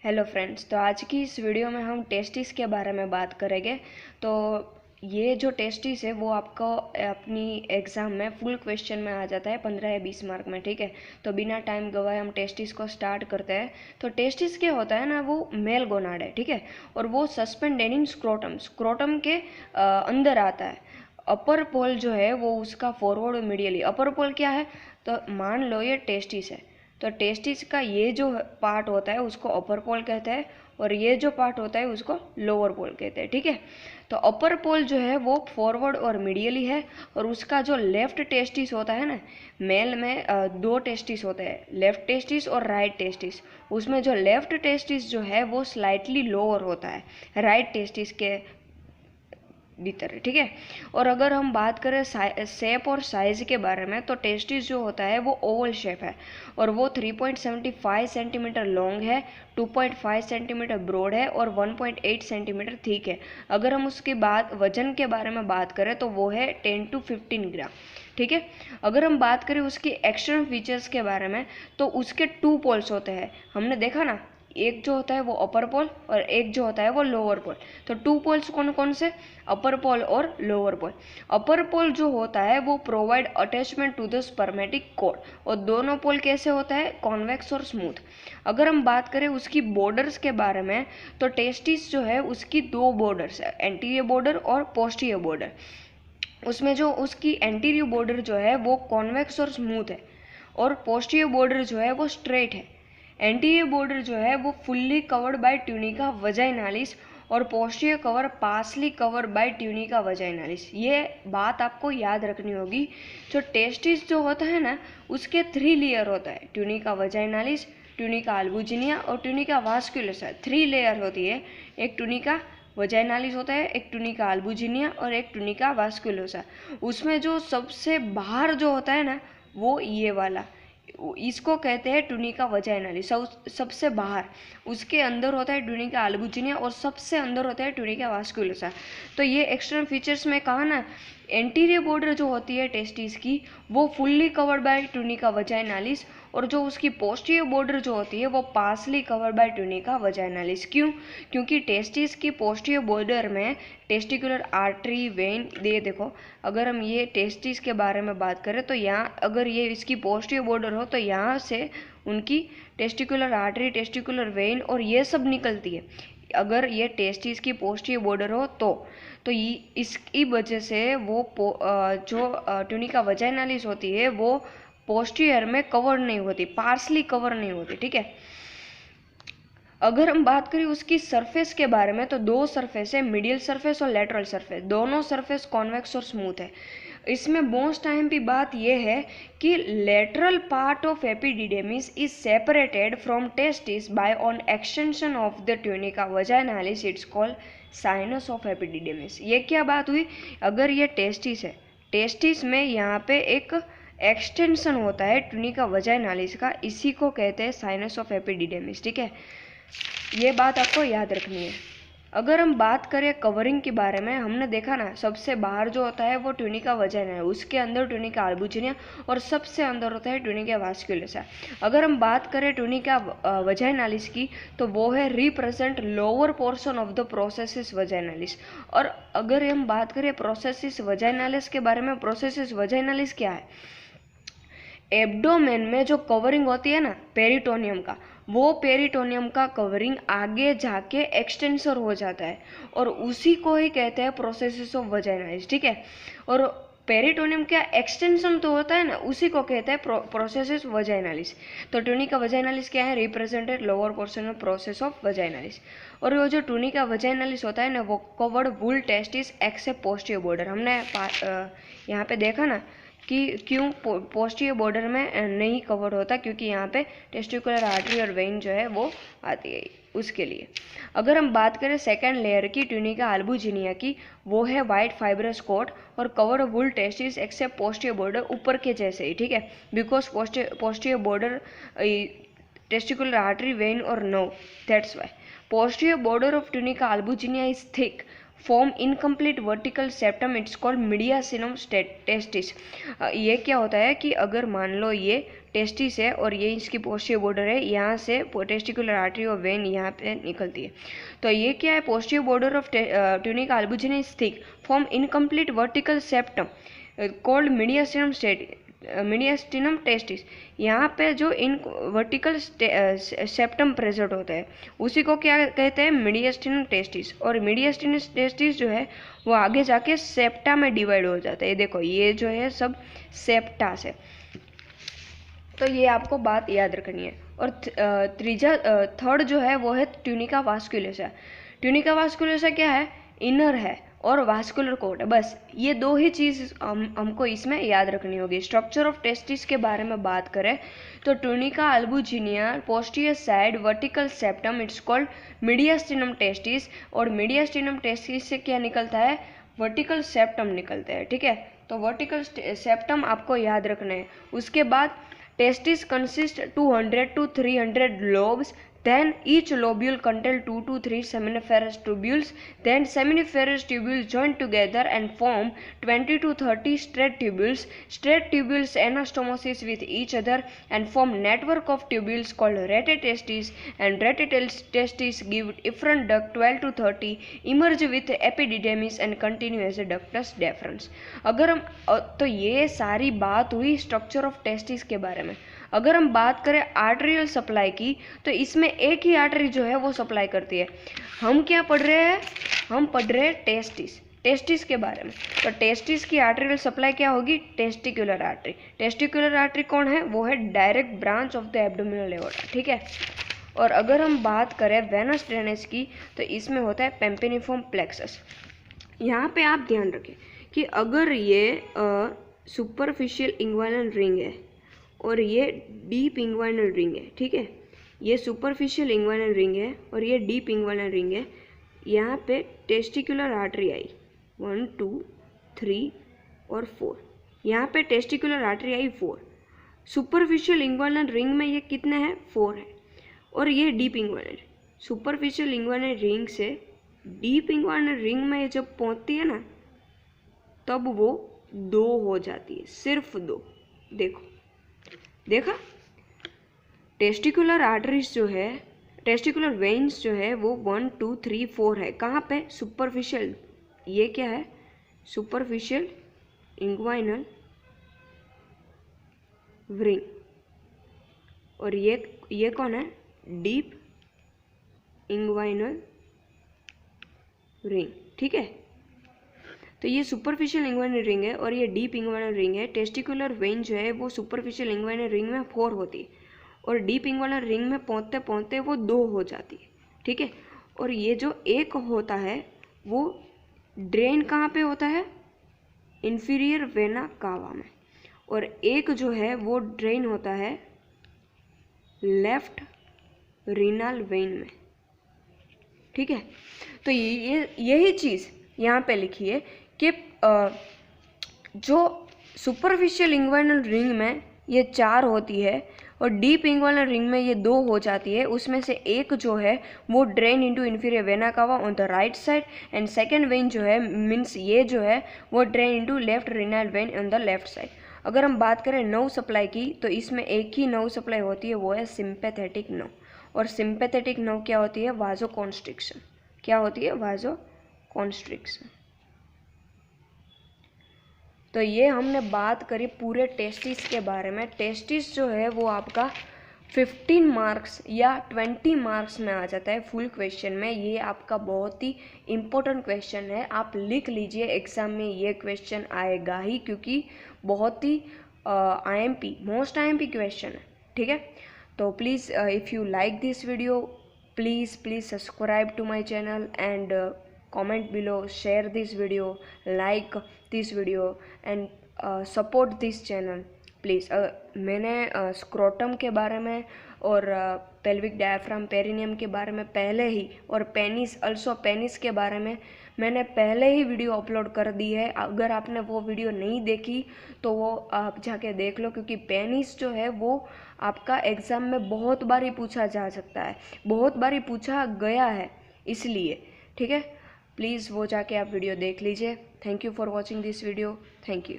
Hello friends, तो आज की इस वीडियो में हम टेस्टिस के बारे में बात करेंगे। तो ये जो टेस्टिस है वो आपको अपनी एग्ज़ाम में फुल क्वेश्चन में आ जाता है 15 या 20 मार्क में। ठीक है, तो बिना टाइम गवाए हम टेस्टिस को स्टार्ट करते हैं। तो टेस्टिस क्या होता है ना, वो मेल गोनाड है। ठीक है, और वो सस्पेंडेड इन स्क्रोटम स्क्रोटम के अंदर आता है। अपर पोल जो है वो उसका फॉरवर्ड और मीडियली। अपर पोल क्या है, तो मान लो ये टेस्टिस है, तो टेस्टिस का ये जो पार्ट होता है उसको अपर पोल कहते हैं, और ये जो पार्ट होता है उसको लोअर पोल कहते हैं। ठीक है, तो अपर पोल जो है वो फॉरवर्ड और मीडियली है, और उसका जो लेफ्ट टेस्टिस होता है ना, मेल में दो टेस्टिस होते हैं, लेफ्ट टेस्टिस और राइट टेस्टिस। उसमें जो लेफ्ट टेस्टिस जो है वो स्लाइटली लोअर होता है राइट टेस्टिस के भीतर है। ठीक है, और अगर हम बात करें शेप और साइज़ के बारे में, तो टेस्टिस जो होता है वो ओवल शेप है, और वो 3.75 सेंटीमीटर लॉन्ग है, 2.5 सेंटीमीटर ब्रॉड है, और 1.8 सेंटीमीटर थिक है। अगर हम उसकी बात वजन के बारे में बात करें तो वो है 10 to 15 ग्राम। ठीक है, अगर हम बात करें उसकी एक्सटर्नल फीचर्स के बारे में, तो उसके 2 पोल्स होते हैं। हमने देखा ना, एक जो होता है वो अपर पोल और एक जो होता है वो लोअर पोल। तो 2 पोल्स कौन कौन से, अपर पोल और लोअर पोल। अपर पोल जो होता है वो provide attachment to the spermatic cord, और दोनों पोल कैसे होता है, कॉन्वेक्स और स्मूथ। अगर हम बात करें उसकी बॉर्डर्स के बारे में, तो टेस्टिस जो है उसकी 2 बॉर्डर्स है, एंटीरियर बॉर्डर और पोस्टीरियर बॉर्डर। उसमें जो उसकी एंटीरियर बॉर्डर जो है वो कॉन्वेक्स और स्मूथ है, और पोस्टीरियर बॉर्डर जो है वो स्ट्रेट है। एंटीरियर बॉर्डर जो है वो fully covered by tunica vaginalis, और posterior cover partially covered by tunica vaginalis. ये बात आपको याद रखनी होगी। जो टेस्टिस जो होता है ना, उसके 3 लेयर होता है, ट्यूनिका वजाइनालिस, ट्यूनिका अल्बुजिनिया और ट्यूनिका वास्कुलसा। 3 लेयर होती है, एक ट्यूनिका वजाइनालिस होता है, एक ट्यूनिका अल्बुजिनिया और एक ट्यूनिका वास्कुलोसा। उसमें जो सबसे बाहर जो होता है ना, वो ये वाला, इसको कहते हैं ट्यूनिका वजाइनालिस, सबसे बाहर। उसके अंदर होता है ट्यूनिका अल्बुजिनिया, और सबसे अंदर होता है ट्यूनिका वास्कुलोसा। तो ये एक्सटर्नल फीचर्स में कहा ना, एंटीरियर बॉर्डर जो होती है टेस्टिस की वो fully covered by tunica vaginalis, और जो उसकी पोस्टीरियर बॉर्डर जो होती है वो partially covered by tunica vaginalis. क्यों, क्योंकि टेस्टिस की पोस्टीरियर बॉर्डर में टेस्टिकुलर आर्टरी वेन, ये देखो, अगर हम ये टेस्टिस के बारे में बात करें तो यहाँ अगर ये इसकी पोस्टीरियर बॉर्डर हो तो यहाँ से उनकी टेस्टिकुलर आर्टरी, टेस्टिकुलर वेन और ये सब निकलती है। अगर ये टेस्टिस की पोस्टीरियर बॉर्डर हो तो इसकी वजह से वो जो ट्यूनिका वजाइनालिस होती है वो पोस्टीरियर में कवर नहीं होती, पार्सली कवर नहीं होती। ठीक है, अगर हम बात करें उसकी सरफेस के बारे में, तो 2 सरफेस है, मिडियल सरफेस और लेटरल सरफेस। दोनों सरफेस कॉन्वेक्स और स्मूथ है। इसमें मोस्ट टाइम की बात यह है कि lateral part of epididymis is separated from testis by on extension of the tunica vaginalis, it's called sinus of epididymis. ये क्या बात हुई, अगर ये टेस्टिस है, टेस्टिस में यहाँ पे एक एक्सटेंशन होता है ट्यूनिका वजाइनालिस का, इसी को कहते हैं साइनस ऑफ एपिडिडेमिस। ठीक है, ये बात आपको याद रखनी है। अगर हम बात करें कवरिंग के बारे में, हमने देखा ना, सबसे बाहर जो होता है वो ट्यूनिका वजाइना है, उसके अंदर ट्यूनिका अल्बुजिनिया, और सबसे अंदर होता है ट्यूनिका वास्कुलसा। अगर हम बात करें ट्यूनिका वजाइनालिस की, तो वो है represent lower portion of the processus vaginalis. और अगर हम बात करें प्रोसेसिस वजाइनालिस के बारे में, प्रोसेसिस वजाइनालिस क्या है, एब्डोमेन में जो कवरिंग होती है ना पेरिटोनियम का, वो पेरिटोनियम का कवरिंग आगे जाके एक्सटेंसर हो जाता है, और उसी को ही कहते हैं प्रोसेसिस ऑफ वजाइनालिस। ठीक है, और पेरिटोनियम का एक्सटेंशन तो होता है ना, उसी को कहते हैं प्रोसेसिस वजाइनालिस। तो ट्यूनिका वजाइनालिस क्या है, represented lower portion of process of vaginalis. और वो जो ट्यूनिका वजाइनालिस होता है ना, वो covered whole testis except posterior border. हमने यहाँ पे देखा ना कि क्यों पोस्टीरियर बॉर्डर में नहीं कवर होता, क्योंकि यहाँ पे टेस्टिकुलर आर्टरी और वेन जो है वो आती है, उसके लिए। अगर हम बात करें सेकेंड लेयर की, ट्यूनिका अल्बुजिनिया की, वो है वाइट फाइब्रस कोट और कवर वुल टेस्टिस एक्सेप्ट पोस्टीरियर बॉर्डर, ऊपर के जैसे ही। ठीक है, because posterior border testicular artery vein or nerve, that's why posterior border of tunica albuginea is thick form incomplete vertical septum, it's called mediastinum testis. ये क्या होता है कि अगर मान लो ये टेस्टिस है और ये इसकी पोस्टीरियर बॉर्डर है, यहाँ से टेस्टिकुलर आर्टरी और वेन यहाँ पे निकलती है, तो ये क्या है, posterior border of tunica albuginea thick form incomplete vertical septum called mediastinum testis. यहाँ पे जो इन वर्टिकल सेप्टम प्रेजेंट होता है उसी को क्या कहते हैं, मीडियास्टिनम टेस्टिस। और मीडियास्टिनम टेस्टिस जो है वो आगे जाके सेप्टा में डिवाइड हो जाता है। ये देखो ये जो है सब सेप्टा से, तो ये आपको बात याद रखनी है। और थर्ड जो है वो है ट्यूनिका वास्कुलसा। ट्यूनिका वास्कुलसा क्या है, इनर है और वास्कुलर कोट है, बस ये दो ही चीज़ हमको इसमें याद रखनी होगी। स्ट्रक्चर ऑफ टेस्टिस के बारे में बात करें तो tunica albuginea posterior side vertical septum, it's called mediastinum testis. और मीडियास्टिनम टेस्टिस से क्या निकलता है, वर्टिकल सेप्टम निकलता है, ठीक है। तो वर्टिकल सेप्टम आपको याद रखना है। उसके बाद testis consist 200 to 300 lobes. Then each lobule contains 2 to 3 seminiferous tubules. Then seminiferous tubules join together and form 20 to 30 straight tubules. Straight tubules anastomosis with each other and form network of tubules called rete testis. And rete testis give efferent duct 12 to 30, emerge with epididymis and continue as a ductus deferens. अगर हम तो ये सारी बात हुई structure of testis के बारे में। अगर हम बात करें आर्टरियल सप्लाई की तो इसमें एक ही आर्टरी जो है वो सप्लाई करती है। हम क्या पढ़ रहे हैं, हम पढ़ रहे हैं टेस्टिस के बारे में। तो टेस्टिस की आर्टरियल सप्लाई क्या होगी, टेस्टिकुलर आर्टरी। टेस्टिकुलर आर्टरी कौन है, वो है direct branch of the abdominal aorta, ठीक है। और अगर हम बात करें वेनस ड्रेनेज की तो इसमें होता है पेम्पेनिफॉर्म प्लेक्सस। यहाँ पे आप ध्यान रखें कि अगर ये सुपरफिशियल इंग्वाइनल रिंग है और ये डीप इंग्वाइनल रिंग है, ठीक है, ये सुपरफिशियल इंग्वाइनल रिंग है और ये डीप इंग्वाइनल रिंग है। यहाँ पे टेस्टिकुलर आर्टरी आई 1 2 3 और 4, यहाँ पे टेस्टिकुलर आर्टरी आई 4। सुपरफिशियल इंग्वाइनल रिंग में ये कितने हैं, 4 है। और ये deep inguinal, superficial inguinal ring से डीप इंग्वाइनल रिंग में जब पहुँचती है ना तब वो 2 हो जाती है, सिर्फ 2। देखा, टेस्टिकुलर आर्टरीज जो है, टेस्टिकुलर वेन्स जो है वो 1 2 3 4 है। कहाँ पे, सुपरफिशियल, ये क्या है, सुपरफिशियल इंग्वाइनल रिंग। और ये कौन है, डीप इंग्वाइनल रिंग, ठीक है। तो ये सुपरफिशियल इंग्वाइनल रिंग है और ये डीप इंग्वाइनल रिंग है। टेस्टिकुलर वेन जो है वो सुपरफिशियल इंग्वाइनल रिंग में 4 होती है और डीप इंग्वाइनल रिंग में पहुँचते पहुँचते वो 2 हो जाती है, ठीक है। और ये जो एक होता है वो ड्रेन कहाँ पे होता है, इंफीरियर वेना कावा में। और एक जो है वो ड्रेन होता है लेफ्ट रीनल वेन में, ठीक है। तो यही चीज़ यहाँ पे लिखी है कि जो सुपरफिशियल इंग्वाइनल रिंग में ये 4 होती है और डीप इंग्वाइनल रिंग में ये 2 हो जाती है। उसमें से एक जो है वो drain into inferior vena cava on the right side and second when जो है मीन्स ये जो है वो drain into left renal vein on the left side. अगर हम बात करें नर्व सप्लाई की तो इसमें एक ही नर्व सप्लाई होती है, वो है सिंपैथेटिक नर्व। और सिंपैथेटिक नर्व क्या होती है, वाजो कॉन्स्ट्रिक्शन। क्या होती है, वाजो कॉन्स्ट्रिक्शन। तो ये हमने बात करी पूरे टेस्टिस के बारे में। टेस्टिस जो है वो आपका 15 मार्क्स या 20 मार्क्स में आ जाता है फुल क्वेश्चन में। ये आपका बहुत ही इम्पोर्टेंट क्वेश्चन है, आप लिख लीजिए, एग्ज़ाम में ये क्वेश्चन आएगा ही, क्योंकि बहुत ही IMP मोस्ट IMP क्वेश्चन है, ठीक है। तो please if you like this video please subscribe to my channel and comment below, share this video, like this video and support this channel please. मैंने स्क्रोटम के बारे में और पेल्विक डायफ्राम पेरिनियम के बारे में पहले ही, और पेनिस अल्सो पेनिस के बारे में मैंने पहले ही वीडियो अपलोड कर दी है। अगर आपने वो वीडियो नहीं देखी तो वो आप जाके देख लो, क्योंकि पेनिस जो है वो आपका एग्ज़ाम में बहुत बार ही पूछा जा सकता है, बहुत बार ही पूछा गया है, इसलिए, ठीक है। प्लीज़ वो जाके आप वीडियो देख लीजिए। Thank you for watching this video. Thank you.